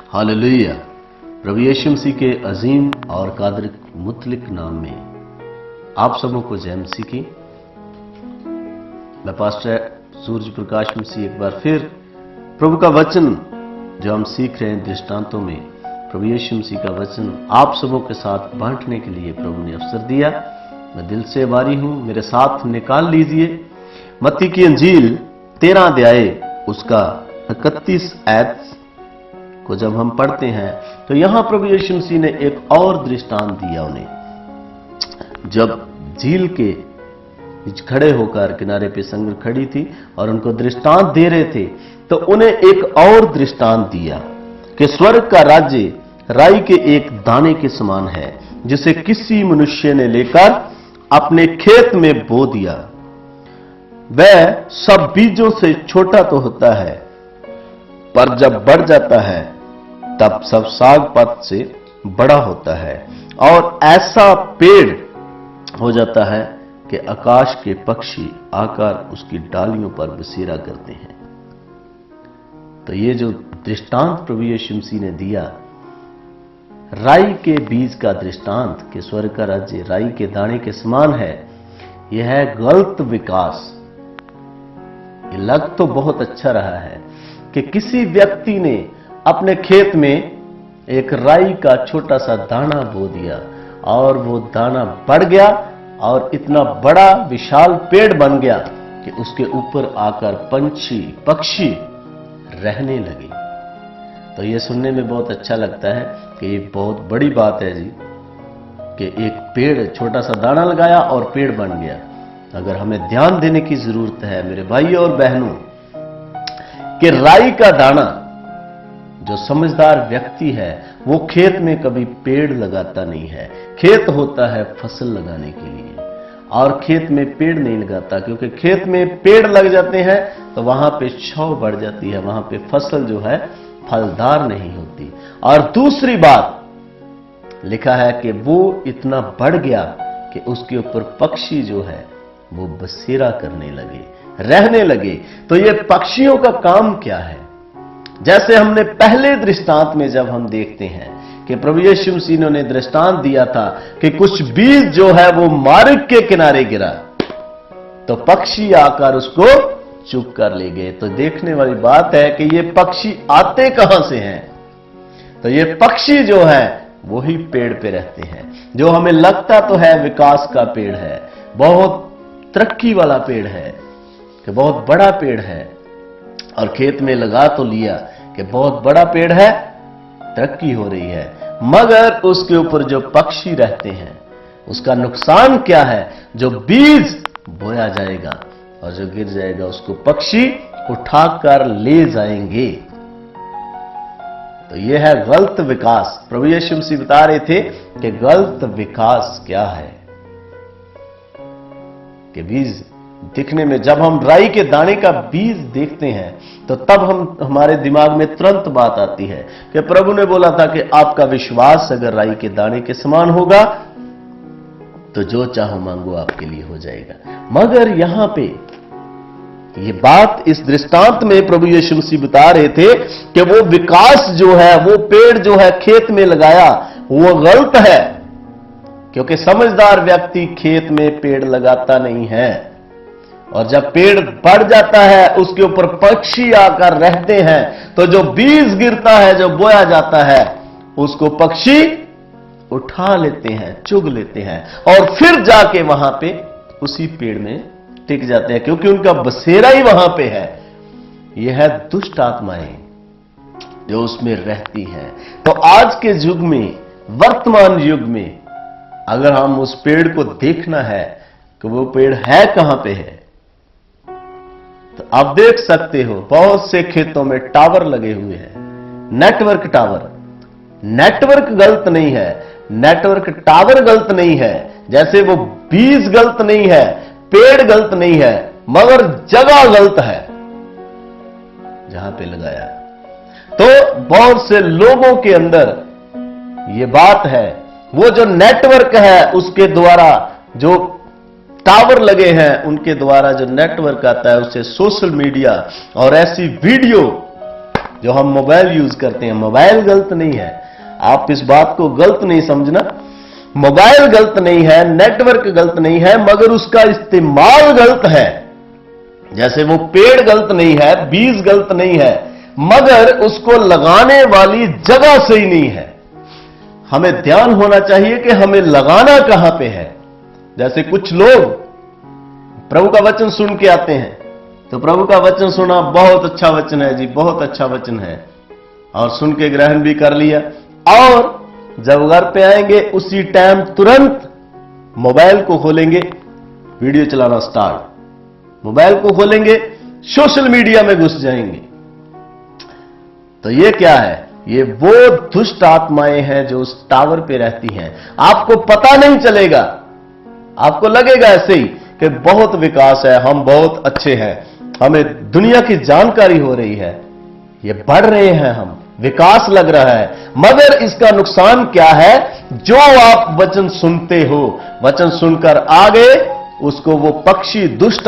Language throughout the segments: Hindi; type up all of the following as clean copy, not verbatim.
हालेलुया। प्रभु यीशु मसीह के अजीम और कादर मुतलिक नाम में आप सबों को जय मसीह की। मैं पास्टर सूर्य प्रकाश मसीह एक बार फिर प्रभु का वचन जो हम सीख रहे हैं दृष्टांतों में, प्रभु यीशु मसीह का वचन आप सबों के साथ बांटने के लिए प्रभु ने अवसर दिया। मैं दिल से आभारी हूं। मेरे साथ निकाल लीजिए मत्ती की अंजील 13 अध्याय उसका 31 आयत को जब हम पढ़ते हैं तो यहां प्रभु यीशु मसीह ने एक और दृष्टांत दिया उन्हें। जब झील के खड़े होकर किनारे पे संगत खड़ी थी और उनको दृष्टांत दे रहे थे तो उन्हें एक और दृष्टांत दिया कि स्वर्ग का राज्य राई के एक दाने के समान है, जिसे किसी मनुष्य ने लेकर अपने खेत में बो दिया। वह सब बीजों से छोटा तो होता है, पर जब बढ़ जाता है तब सब साग पात से बड़ा होता है और ऐसा पेड़ हो जाता है कि आकाश के पक्षी आकर उसकी डालियों पर बसेरा करते हैं। तो ये जो दृष्टांत प्रभु यीशु मसीह ने दिया, राई के बीज का दृष्टांत कि स्वर्ग का राज्य राई के दाने के समान है, यह है गलत विकास। ये लग तो बहुत अच्छा रहा है कि किसी व्यक्ति ने अपने खेत में एक राई का छोटा सा दाना बो दिया और वो दाना बढ़ गया और इतना बड़ा विशाल पेड़ बन गया कि उसके ऊपर आकर पंछी पक्षी रहने लगे। तो ये सुनने में बहुत अच्छा लगता है कि ये बहुत बड़ी बात है जी कि एक पेड़, छोटा सा दाना लगाया और पेड़ बन गया। अगर हमें ध्यान देने की जरूरत है मेरे भाइयों और बहनों कि राई का दाना, जो समझदार व्यक्ति है वो खेत में कभी पेड़ लगाता नहीं है। खेत होता है फसल लगाने के लिए और खेत में पेड़ नहीं लगाता, क्योंकि खेत में पेड़ लग जाते हैं तो वहां पे छांव बढ़ जाती है, वहां पे फसल जो है फलदार नहीं होती। और दूसरी बात लिखा है कि वो इतना बढ़ गया कि उसके ऊपर पक्षी जो है वो बसेरा करने लगे, रहने लगे। तो ये पक्षियों का काम क्या है? जैसे हमने पहले दृष्टांत में जब हम देखते हैं कि प्रभु यीशु मसीह ने दृष्टांत दिया था कि कुछ बीज जो है वो मार्ग के किनारे गिरा तो पक्षी आकर उसको चुग कर ले गए। तो देखने वाली बात है कि ये पक्षी आते कहां से हैं? तो ये पक्षी जो है वही पेड़ पे रहते हैं, जो हमें लगता तो है विकास का पेड़ है, बहुत तरक्की वाला पेड़ है कि बहुत बड़ा पेड़ है, और खेत में लगा तो लिया कि बहुत बड़ा पेड़ है, तरक्की हो रही है, मगर उसके ऊपर जो पक्षी रहते हैं उसका नुकसान क्या है? जो बीज बोया जाएगा और जो गिर जाएगा उसको पक्षी उठाकर ले जाएंगे। तो यह है गलत विकास। प्रभु यीशु मसीह बता रहे थे कि गलत विकास क्या है, कि बीज दिखने में, जब हम राई के दाने का बीज देखते हैं तो तब हमारे दिमाग में तुरंत बात आती है कि प्रभु ने बोला था कि आपका विश्वास अगर राई के दाने के समान होगा तो जो चाहो मांगो आपके लिए हो जाएगा। मगर यहां पे ये बात इस दृष्टांत में प्रभु यीशु मसीह बता रहे थे कि वो विकास जो है, वो पेड़ जो है खेत में लगाया, वो गलत है, क्योंकि समझदार व्यक्ति खेत में पेड़ लगाता नहीं है। और जब पेड़ बढ़ जाता है उसके ऊपर पक्षी आकर रहते हैं तो जो बीज गिरता है, जो बोया जाता है, उसको पक्षी उठा लेते हैं, चुग लेते हैं और फिर जाके वहां पे उसी पेड़ में टिक जाते हैं, क्योंकि उनका बसेरा ही वहां पे है। यह है दुष्ट आत्माएं जो उसमें रहती हैं। तो आज के युग में, वर्तमान युग में, अगर हम उस पेड़ को देखना है कि वो पेड़ है कहां पे है, तो आप देख सकते हो बहुत से खेतों में टावर लगे हुए हैं, नेटवर्क टावर। नेटवर्क गलत नहीं है, नेटवर्क टावर गलत नहीं है, जैसे वो बीज गलत नहीं है, पेड़ गलत नहीं है, मगर जगह गलत है जहां पे लगाया। तो बहुत से लोगों के अंदर ये बात है, वो जो नेटवर्क है उसके द्वारा, जो टावर लगे हैं उनके द्वारा जो नेटवर्क आता है, उससे सोशल मीडिया और ऐसी वीडियो जो हम मोबाइल यूज करते हैं, मोबाइल गलत नहीं है, आप इस बात को गलत नहीं समझना। मोबाइल गलत नहीं है, नेटवर्क गलत नहीं है, मगर उसका इस्तेमाल गलत है। जैसे वो पेड़ गलत नहीं है, बीज गलत नहीं है, मगर उसको लगाने वाली जगह सही नहीं है। हमें ध्यान होना चाहिए कि हमें लगाना कहां पे है। जैसे कुछ लोग प्रभु का वचन सुन के आते हैं, तो प्रभु का वचन सुना, बहुत अच्छा वचन है जी, बहुत अच्छा वचन है, और सुन के ग्रहण भी कर लिया, और जब घर पे आएंगे उसी टाइम तुरंत मोबाइल को खोलेंगे, वीडियो चलाना स्टार्ट, मोबाइल को खोलेंगे, सोशल मीडिया में घुस जाएंगे। तो ये क्या है? ये वो दुष्ट आत्माएं हैं जो उस टावर पे रहती हैं। आपको पता नहीं चलेगा, आपको लगेगा ऐसे ही कि बहुत विकास है, हम बहुत अच्छे हैं, हमें दुनिया की जानकारी हो रही है, ये बढ़ रहे हैं, हम विकास लग रहा है। मगर इसका नुकसान क्या है? जो आप वचन सुनते हो, वचन सुनकर आगे उसको वो पक्षी दुष्ट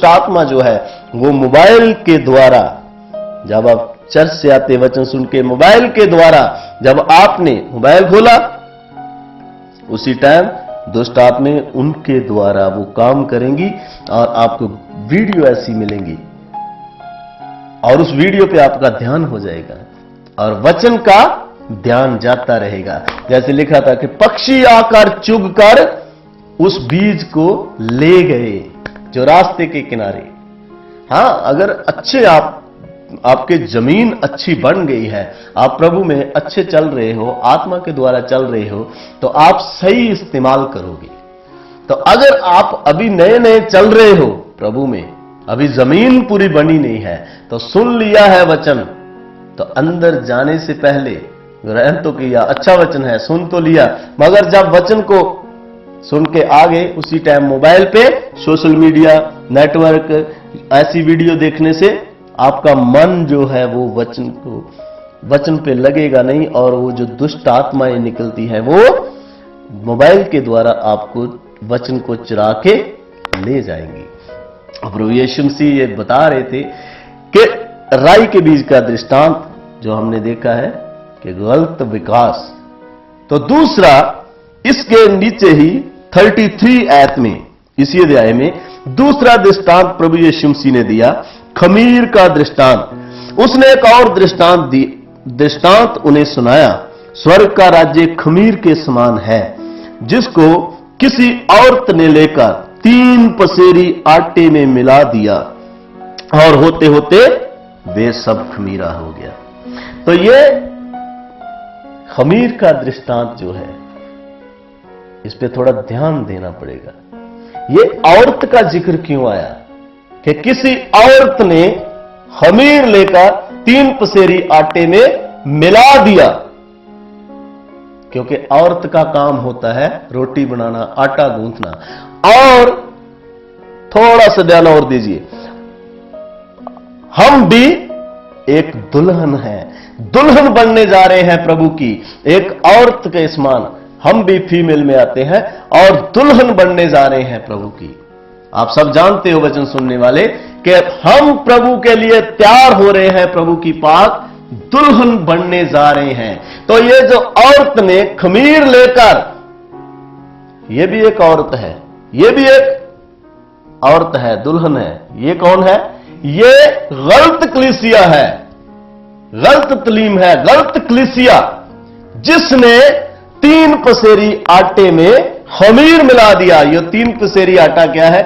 आत्मा जो है वो मोबाइल के द्वारा, जब आप चर्च से आते वचन सुन के, मोबाइल के द्वारा जब आपने मोबाइल खोला, उसी टाइम दुष्ट आत्माएं उनके द्वारा वो काम करेंगी और आपको वीडियो ऐसी मिलेंगी, और उस वीडियो पे आपका ध्यान हो जाएगा और वचन का ध्यान जाता रहेगा। जैसे लिखा था कि पक्षी आकर चुगकर उस बीज को ले गए जो रास्ते के किनारे। हां, अगर अच्छे आपके जमीन अच्छी बन गई है, आप प्रभु में अच्छे चल रहे हो, आत्मा के द्वारा चल रहे हो, तो आप सही इस्तेमाल करोगे। तो अगर आप अभी नए नए चल रहे हो प्रभु में, अभी जमीन पूरी बनी नहीं है, तो सुन लिया है वचन, तो अंदर जाने से पहले ग्रहण तो किया, अच्छा वचन है, सुन तो लिया, मगर जब वचन को सुन के आगे उसी टाइम मोबाइल पे सोशल मीडिया, नेटवर्क, ऐसी वीडियो देखने से आपका मन जो है वो वचन पे लगेगा नहीं, और वो जो दुष्ट आत्माएं निकलती हैं वो मोबाइल के द्वारा आपको वचन को चुरा के ले जाएंगी। प्रभु यीशु मसीह ये बता रहे थे कि राई के बीज का दृष्टांत जो हमने देखा है कि गलत विकास। तो दूसरा, इसके नीचे ही 33 आयत में, इसी अध्याय में दूसरा दृष्टांत प्रभु यीशु मसीह ने दिया, खमीर का दृष्टांत। उसने एक और दृष्टांत उन्हें सुनाया, स्वर्ग का राज्य खमीर के समान है, जिसको किसी औरत ने लेकर 3 पसेरी आटे में मिला दिया, और होते होते वे सब खमीरा हो गया। तो ये खमीर का दृष्टांत जो है, इस पे थोड़ा ध्यान देना पड़ेगा। ये औरत का जिक्र क्यों आया कि किसी औरत ने खमीर लेकर 3 पसेरी आटे में मिला दिया? क्योंकि औरत का काम होता है रोटी बनाना, आटा गूंथना। और थोड़ा सा ध्यान और दीजिए, हम भी एक दुल्हन है, दुल्हन बनने जा रहे हैं प्रभु की, एक औरत के समान हम भी फीमेल में आते हैं और दुल्हन बनने जा रहे हैं प्रभु की। आप सब जानते हो वचन सुनने वाले कि हम प्रभु के लिए तैयार हो रहे हैं, प्रभु की पाक दुल्हन बनने जा रहे हैं। तो ये जो औरत ने खमीर लेकर, ये भी एक औरत है, ये भी एक औरत है, दुल्हन है। ये कौन है? ये गलत कलीसिया है, गलत तलीम है, गलत कलीसिया, जिसने 3 पसेरी आटे में खमीर मिला दिया। ये 3 पसेरी आटा क्या है?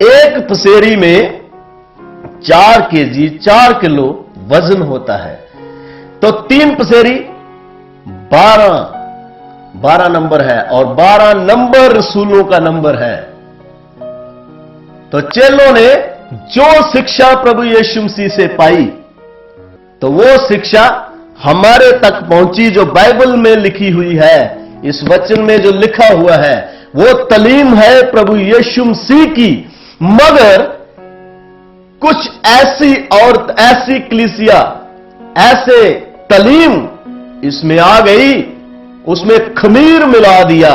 1 पसेरी में 4 केजी, 4 किलो वजन होता है। तो 3 पसेरी 12 नंबर है, और 12 नंबर रसूलों का नंबर है। तो चेलों ने जो शिक्षा प्रभु यीशु मसीह से पाई, तो वो शिक्षा हमारे तक पहुंची, जो बाइबल में लिखी हुई है, इस वचन में जो लिखा हुआ है, वो तलीम है प्रभु यीशु मसीह की। मगर कुछ ऐसी औरत, ऐसी कलीसिया, ऐसे तलीम इसमें आ गई, उसमें खमीर मिला दिया,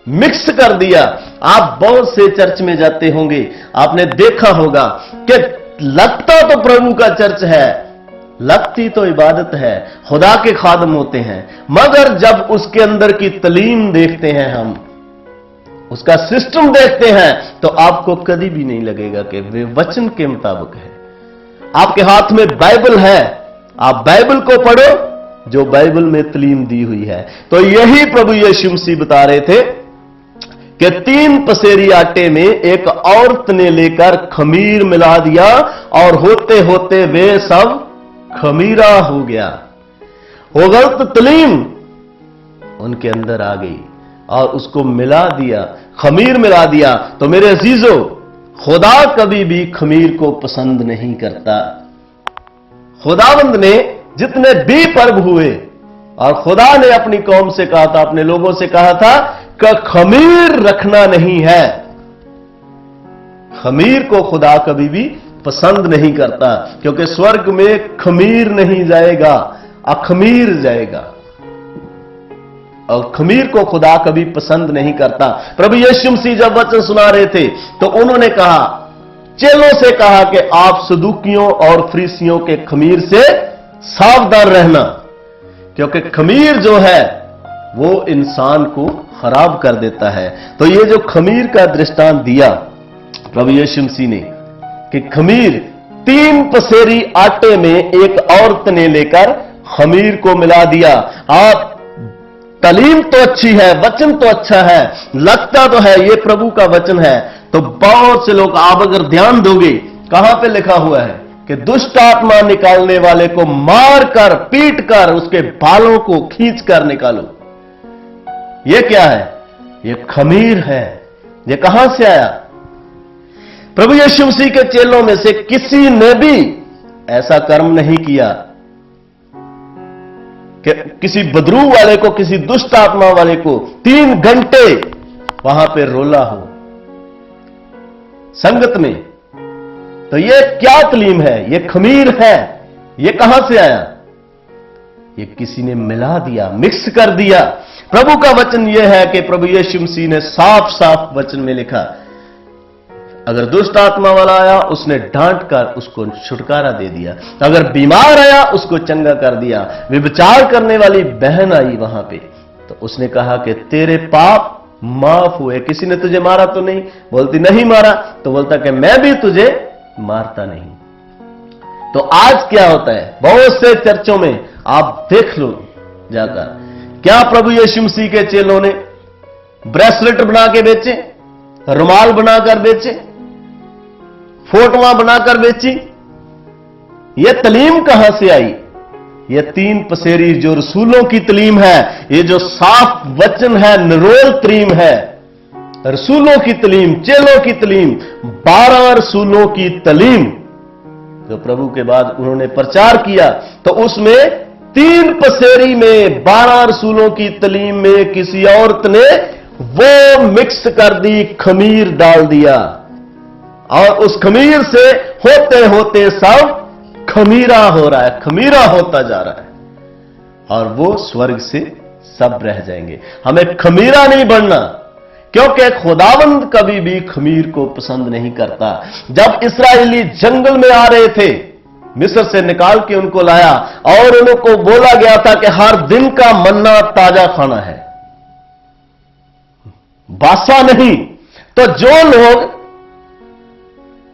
मिक्स कर दिया। आप बहुत से चर्च में जाते होंगे, आपने देखा होगा कि लगता तो प्रभु का चर्च है, लगती तो इबादत है, खुदा के खादम होते हैं, मगर जब उसके अंदर की तालीम देखते हैं, हम उसका सिस्टम देखते हैं, तो आपको कभी भी नहीं लगेगा कि वे वचन के मुताबिक है। आपके हाथ में बाइबल है, आप बाइबल को पढ़ो जो बाइबल में तालीम दी हुई है। तो यही प्रभु यीशु मसीह बता रहे थे कि 3 पसेरी आटे में एक औरत ने लेकर खमीर मिला दिया और होते होते वे सब खमीरा हो गया। वो गलत तालीम उनके अंदर आ गई और उसको मिला दिया, खमीर मिला दिया। तो मेरे अजीजों, खुदा कभी भी खमीर को पसंद नहीं करता। खुदावंद ने जितने भी पर्व हुए, और खुदा ने अपनी कौम से कहा था, अपने लोगों से कहा था कि खमीर रखना नहीं है। खमीर को खुदा कभी भी पसंद नहीं करता, क्योंकि स्वर्ग में खमीर नहीं जाएगा, अखमीर जाएगा, और खमीर को खुदा कभी पसंद नहीं करता। प्रभु यीशु मसीह जब वचन सुना रहे थे तो उन्होंने कहा, चेलों से कहा कि आप सदूकियों और फरीसियों के खमीर से सावधान रहना, क्योंकि खमीर जो है वो इंसान को खराब कर देता है। तो ये जो खमीर का दृष्टांत दिया प्रभु यीशु मसीह ने कि खमीर 3 पसेरी आटे में एक औरत ने लेकर खमीर को मिला दिया। आप तालीम तो अच्छी है, वचन तो अच्छा है, लगता तो है ये प्रभु का वचन है, तो बहुत से लोग, आप अगर ध्यान दोगे, कहां पे लिखा हुआ है कि दुष्ट आत्मा निकालने वाले को मार कर, पीट कर, उसके बालों को खींच कर निकालो। ये क्या है? ये खमीर है। ये कहां से आया? प्रभु यीशु मसीह के चेलों में से किसी ने भी ऐसा कर्म नहीं किया कि किसी बदरू वाले को, किसी दुष्ट आत्मा वाले को 3 घंटे वहां पे रोला हो संगत में। तो ये क्या तालीम है? ये खमीर है। ये कहां से आया? ये किसी ने मिला दिया, मिक्स कर दिया। प्रभु का वचन यह है कि प्रभु यीशु मसीह ने साफ साफ वचन में लिखा, अगर दुष्ट आत्मा वाला आया उसने डांट कर उसको छुटकारा दे दिया, अगर बीमार आया उसको चंगा कर दिया। व्यभिचार करने वाली बहन आई वहां पे, तो उसने कहा कि तेरे पाप माफ हुए। किसी ने तुझे मारा तो नहीं? बोलती नहीं मारा। तो बोलता कि मैं भी तुझे मारता नहीं। तो आज क्या होता है बहुत से चर्चों में, आप देख लो जाकर, क्या प्रभु यीशु मसीह के चेलों ने ब्रेसलेट बना के बेचे, रुमाल बनाकर बेचे, फोटोआं बनाकर बेची? ये तालीम कहां से आई? ये 3 पसेरी जो रसूलों की तालीम है, ये जो साफ वचन है, निरोल तालीम है, रसूलों की तालीम, चेलों की तालीम, 12 रसूलों की तालीम जो प्रभु के बाद उन्होंने प्रचार किया, तो उसमें 3 पसेरी में 12 रसूलों की तालीम में किसी औरत ने वो मिक्स कर दी, खमीर डाल दिया, और उस खमीर से होते होते सब खमीरा हो रहा है, खमीरा होता जा रहा है, और वो स्वर्ग से सब रह जाएंगे। हमें खमीरा नहीं बनना, क्योंकि खुदावंद कभी भी खमीर को पसंद नहीं करता। जब इस्राएली जंगल में आ रहे थे, मिस्र से निकाल के उनको लाया, और उनको बोला गया था कि हर दिन का मन्ना ताजा खाना है, बासा नहीं। तो जो लोग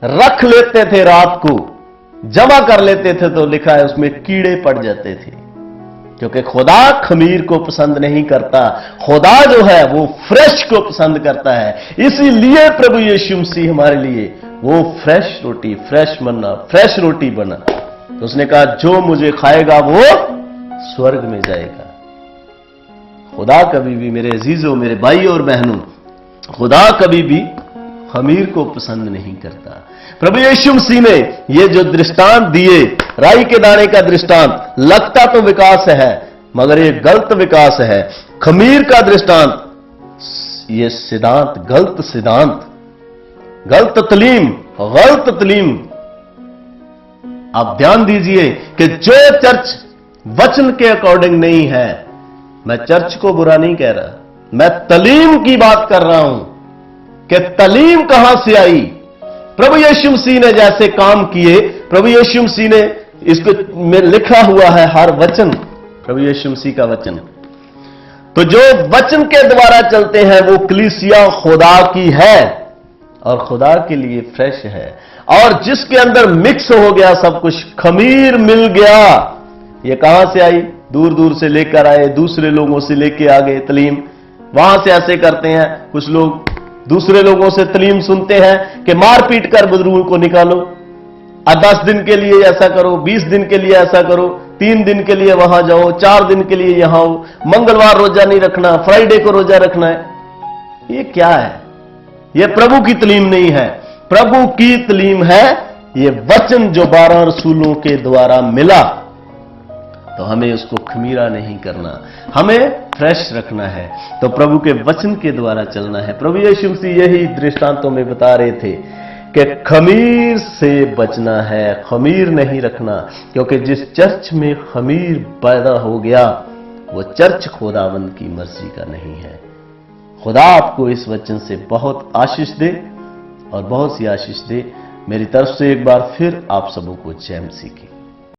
रख लेते थे, रात को जमा कर लेते थे, तो लिखा है उसमें कीड़े पड़ जाते थे, क्योंकि खुदा खमीर को पसंद नहीं करता। खुदा जो है वो फ्रेश को पसंद करता है। इसीलिए प्रभु यीशु मसीह हमारे लिए वो फ्रेश रोटी, फ्रेश मन्ना, फ्रेश रोटी बना। तो उसने कहा जो मुझे खाएगा वो स्वर्ग में जाएगा। खुदा कभी भी, मेरे अजीजों, मेरे भाइयों और बहनों, खुदा कभी भी खमीर को पसंद नहीं करता। प्रभु यीशु मसीह ने ये जो दृष्टांत दिए, राई के दाने का दृष्टांत, लगता तो विकास है मगर ये गलत विकास है। खमीर का दृष्टांत, ये सिद्धांत, गलत सिद्धांत, गलत तालीम, गलत तालीम। आप ध्यान दीजिए कि जो चर्च वचन के अकॉर्डिंग नहीं है, मैं चर्च को बुरा नहीं कह रहा, मैं तालीम की बात कर रहा हूं कि तालीम कहां से आई। प्रभु यीशु मसीह ने जैसे काम किए, प्रभु यीशु मसीह ने इस पे में लिखा हुआ है हर वचन प्रभु यीशु मसीह का वचन। तो जो वचन के द्वारा चलते हैं वो कलीसिया खुदा की है और खुदा के लिए फ्रेश है। और जिसके अंदर मिक्स हो गया सब कुछ, खमीर मिल गया, ये कहां से आई? दूर दूर से लेकर आए, दूसरे लोगों से लेके आ गए तालीम। वहां से ऐसे करते हैं कुछ लोग, दूसरे लोगों से तालीम सुनते हैं कि मार पीट कर बुजुर्गों को निकालो, 10 दिन के लिए ऐसा करो, 20 दिन के लिए ऐसा करो, 3 दिन के लिए वहां जाओ, 4 दिन के लिए यहां आओ, मंगलवार रोजा नहीं रखना, फ्राइडे को रोजा रखना है। ये क्या है? ये प्रभु की तालीम नहीं है। प्रभु की तालीम है ये वचन जो 12 रसूलों के द्वारा मिला। तो हमें उसको खमीरा नहीं करना, हमें फ्रेश रखना है। तो प्रभु के वचन के द्वारा चलना है। प्रभु यीशु मसीह यही दृष्टांतों में बता रहे थे कि खमीर से बचना है, खमीर नहीं रखना, क्योंकि जिस चर्च में खमीर पैदा हो गया वो चर्च खुदावंद की मर्जी का नहीं है। खुदा आपको इस वचन से बहुत आशीष दे और बहुत सी आशीष दे। मेरी तरफ से एक बार फिर आप सबों को जय मसीह की।